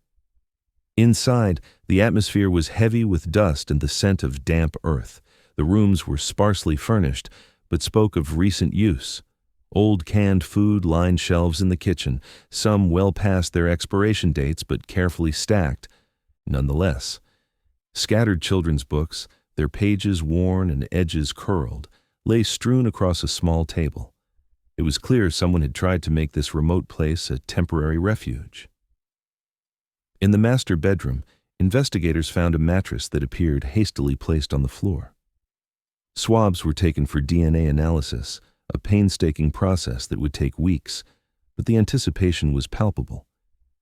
Inside, the atmosphere was heavy with dust and the scent of damp earth. The rooms were sparsely furnished, but spoke of recent use. Old canned food lined shelves in the kitchen, some well past their expiration dates but carefully stacked, nonetheless. Scattered children's books, their pages worn and edges curled, lay strewn across a small table. It was clear someone had tried to make this remote place a temporary refuge. In the master bedroom, investigators found a mattress that appeared hastily placed on the floor. Swabs were taken for DNA analysis, a painstaking process that would take weeks, but the anticipation was palpable.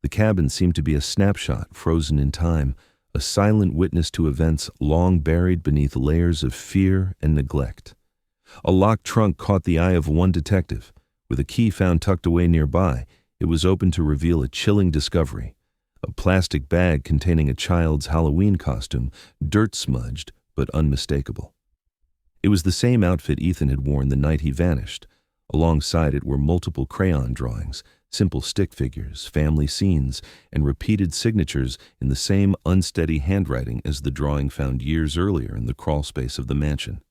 The cabin seemed to be a snapshot frozen in time, a silent witness to events long buried beneath layers of fear and neglect. A locked trunk caught the eye of one detective. With a key found tucked away nearby, it was opened to reveal a chilling discovery. A plastic bag containing a child's Halloween costume, dirt-smudged but unmistakable. It was the same outfit Ethan had worn the night he vanished. Alongside it were multiple crayon drawings, simple stick figures, family scenes, and repeated signatures in the same unsteady handwriting as the drawing found years earlier in the crawlspace of the mansion.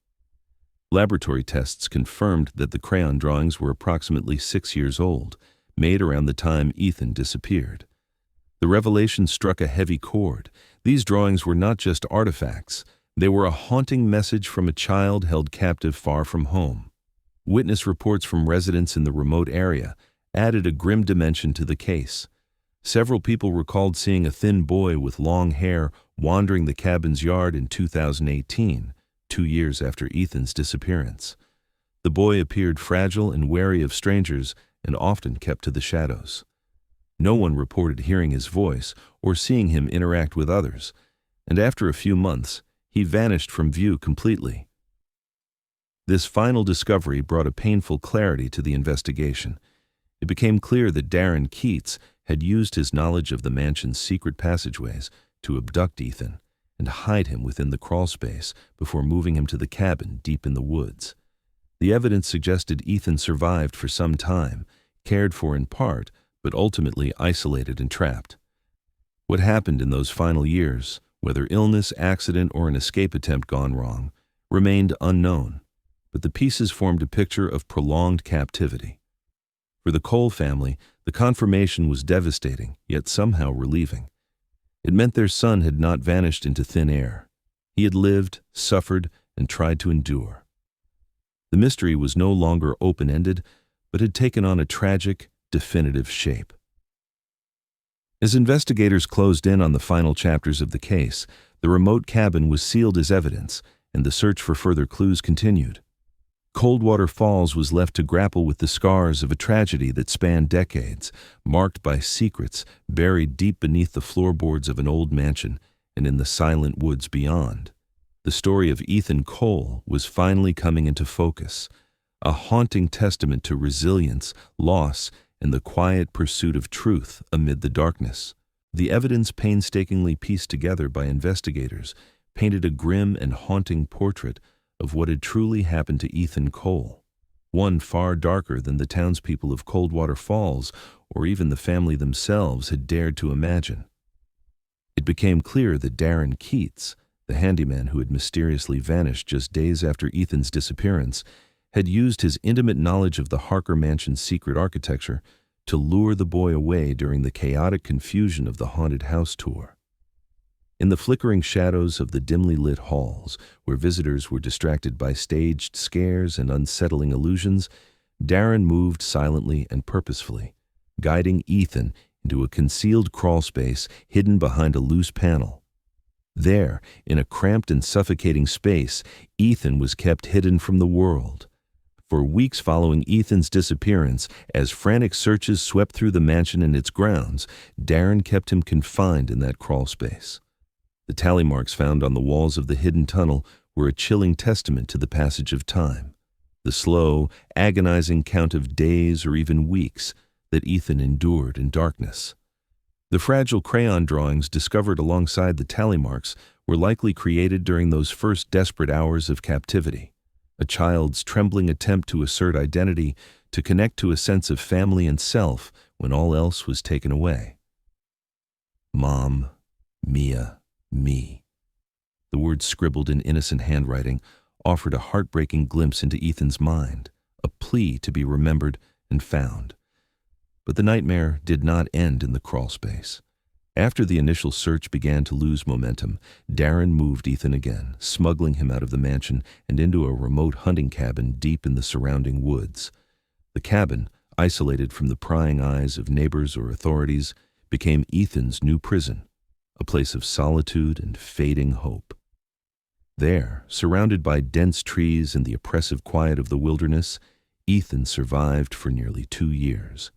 Laboratory tests confirmed that the crayon drawings were approximately 6 years old, made around the time Ethan disappeared. The revelation struck a heavy chord. These drawings were not just artifacts. They were a haunting message from a child held captive far from home. Witness reports from residents in the remote area added a grim dimension to the case. Several people recalled seeing a thin boy with long hair wandering the cabin's yard in 2018, 2 years after Ethan's disappearance. The boy appeared fragile and wary of strangers and often kept to the shadows. No one reported hearing his voice or seeing him interact with others, and after a few months, he vanished from view completely. This final discovery brought a painful clarity to the investigation. It became clear that Darren Keats had used his knowledge of the mansion's secret passageways to abduct Ethan and hide him within the crawlspace before moving him to the cabin deep in the woods. The evidence suggested Ethan survived for some time, cared for in part, but ultimately isolated and trapped. What happened in those final years, whether illness, accident, or an escape attempt gone wrong, remained unknown, but the pieces formed a picture of prolonged captivity. For the Cole family, the confirmation was devastating, yet somehow relieving. It meant their son had not vanished into thin air. He had lived, suffered, and tried to endure. The mystery was no longer open-ended, but had taken on a tragic, definitive shape. As investigators closed in on the final chapters of the case, the remote cabin was sealed as evidence, and the search for further clues continued. Coldwater Falls was left to grapple with the scars of a tragedy that spanned decades, marked by secrets buried deep beneath the floorboards of an old mansion and in the silent woods beyond. The story of Ethan Cole was finally coming into focus, a haunting testament to resilience, loss, and the quiet pursuit of truth amid the darkness. The evidence painstakingly pieced together by investigators painted a grim and haunting portrait of what had truly happened to Ethan Cole, one far darker than the townspeople of Coldwater Falls or even the family themselves had dared to imagine. It became clear that Darren Keats, the handyman who had mysteriously vanished just days after Ethan's disappearance, had used his intimate knowledge of the Harker Mansion's secret architecture to lure the boy away during the chaotic confusion of the haunted house tour. In the flickering shadows of the dimly lit halls, where visitors were distracted by staged scares and unsettling illusions, Darren moved silently and purposefully, guiding Ethan into a concealed crawlspace hidden behind a loose panel. There, in a cramped and suffocating space, Ethan was kept hidden from the world. For weeks following Ethan's disappearance, as frantic searches swept through the mansion and its grounds, Darren kept him confined in that crawlspace. The tally marks found on the walls of the hidden tunnel were a chilling testament to the passage of time, the slow, agonizing count of days or even weeks that Ethan endured in darkness. The fragile crayon drawings discovered alongside the tally marks were likely created during those first desperate hours of captivity, a child's trembling attempt to assert identity, to connect to a sense of family and self when all else was taken away. Mom, Mia, me. The words scribbled in innocent handwriting offered a heartbreaking glimpse into Ethan's mind, a plea to be remembered and found. But the nightmare did not end in the crawlspace. After the initial search began to lose momentum, Darren moved Ethan again, smuggling him out of the mansion and into a remote hunting cabin deep in the surrounding woods. The cabin, isolated from the prying eyes of neighbors or authorities, became Ethan's new prison, a place of solitude and fading hope. There, surrounded by dense trees and the oppressive quiet of the wilderness, Ethan survived for nearly 2 years.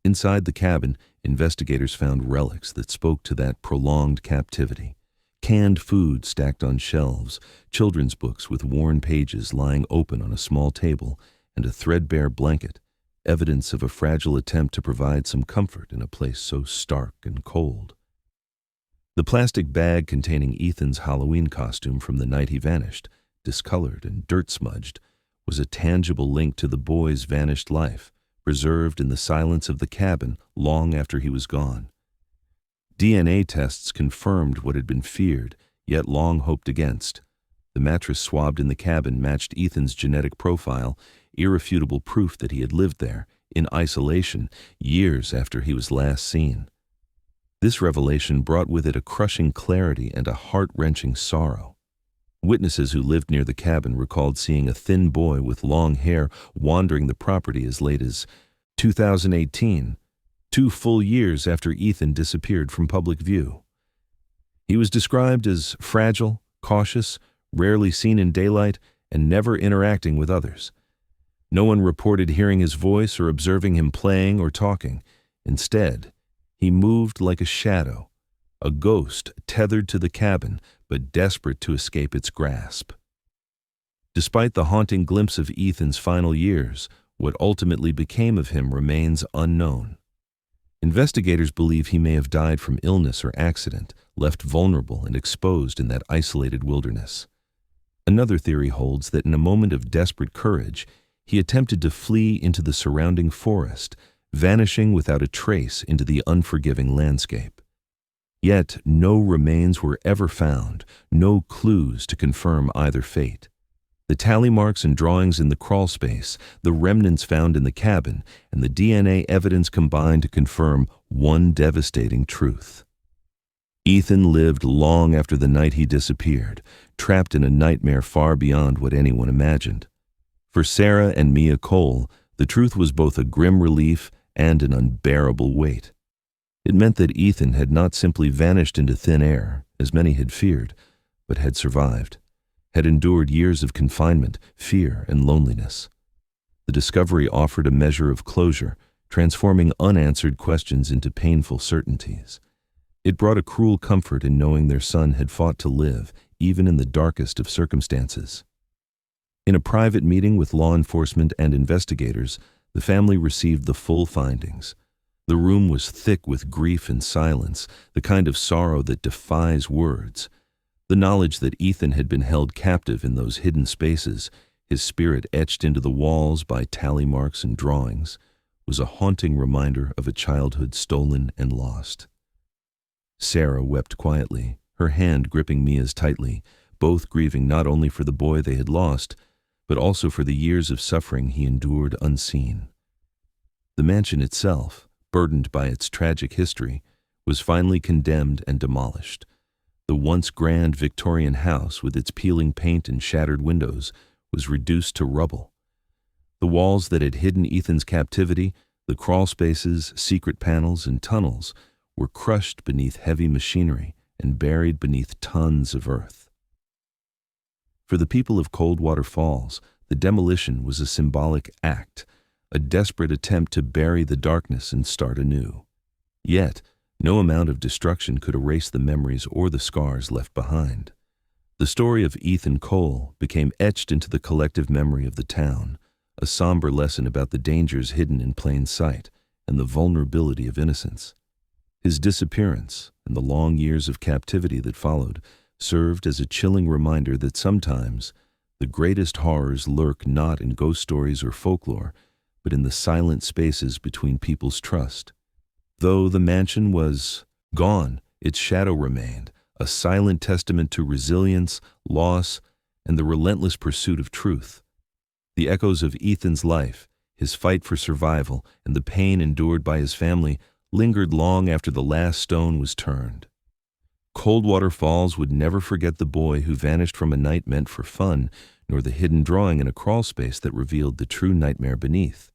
Inside the cabin, investigators found relics that spoke to that prolonged captivity. Canned food stacked on shelves, children's books with worn pages lying open on a small table, and a threadbare blanket, evidence of a fragile attempt to provide some comfort in a place so stark and cold. The plastic bag containing Ethan's Halloween costume from the night he vanished, discolored and dirt-smudged, was a tangible link to the boy's vanished life, preserved in the silence of the cabin long after he was gone. DNA tests confirmed what had been feared, yet long hoped against. The mattress swabbed in the cabin matched Ethan's genetic profile, irrefutable proof that he had lived there, in isolation, years after he was last seen. This revelation brought with it a crushing clarity and a heart-wrenching sorrow. Witnesses who lived near the cabin recalled seeing a thin boy with long hair wandering the property as late as 2018, 2 full years after Ethan disappeared from public view. He was described as fragile, cautious, rarely seen in daylight, and never interacting with others. No one reported hearing his voice or observing him playing or talking. Instead, he moved like a shadow, a ghost tethered to the cabin but desperate to escape its grasp. Despite the haunting glimpse of Ethan's final years, what ultimately became of him remains unknown. Investigators believe he may have died from illness or accident, left vulnerable and exposed in that isolated wilderness. Another theory holds that in a moment of desperate courage, he attempted to flee into the surrounding forest, vanishing without a trace into the unforgiving landscape. Yet no remains were ever found, no clues to confirm either fate. The tally marks and drawings in the crawlspace, the remnants found in the cabin, and the DNA evidence combined to confirm one devastating truth. Ethan lived long after the night he disappeared, trapped in a nightmare far beyond what anyone imagined. For Sarah and Mia Cole, the truth was both a grim relief and an unbearable weight. It meant that Ethan had not simply vanished into thin air, as many had feared, but had survived, had endured years of confinement, fear, and loneliness. The discovery offered a measure of closure, transforming unanswered questions into painful certainties. It brought a cruel comfort in knowing their son had fought to live, even in the darkest of circumstances. In a private meeting with law enforcement and investigators, the family received the full findings. The room was thick with grief and silence, the kind of sorrow that defies words. The knowledge that Ethan had been held captive in those hidden spaces, his spirit etched into the walls by tally marks and drawings, was a haunting reminder of a childhood stolen and lost. Sarah wept quietly, her hand gripping Mia's tightly, both grieving not only for the boy they had lost, but also for the years of suffering he endured unseen. The mansion itself, burdened by its tragic history, was finally condemned and demolished. The once grand Victorian house, with its peeling paint and shattered windows, was reduced to rubble. The walls that had hidden Ethan's captivity, the crawl spaces, secret panels, and tunnels, were crushed beneath heavy machinery and buried beneath tons of earth. For the people of Coldwater Falls, the demolition was a symbolic act, a desperate attempt to bury the darkness and start anew. Yet, no amount of destruction could erase the memories or the scars left behind. The story of Ethan Cole became etched into the collective memory of the town, a somber lesson about the dangers hidden in plain sight and the vulnerability of innocence. His disappearance and the long years of captivity that followed served as a chilling reminder that sometimes the greatest horrors lurk not in ghost stories or folklore, but in the silent spaces between people's trust. Though the mansion was gone, its shadow remained, a silent testament to resilience, loss, and the relentless pursuit of truth. The echoes of Ethan's life, his fight for survival, and the pain endured by his family lingered long after the last stone was turned. Coldwater Falls would never forget the boy who vanished from a night meant for fun, nor the hidden drawing in a crawlspace that revealed the true nightmare beneath.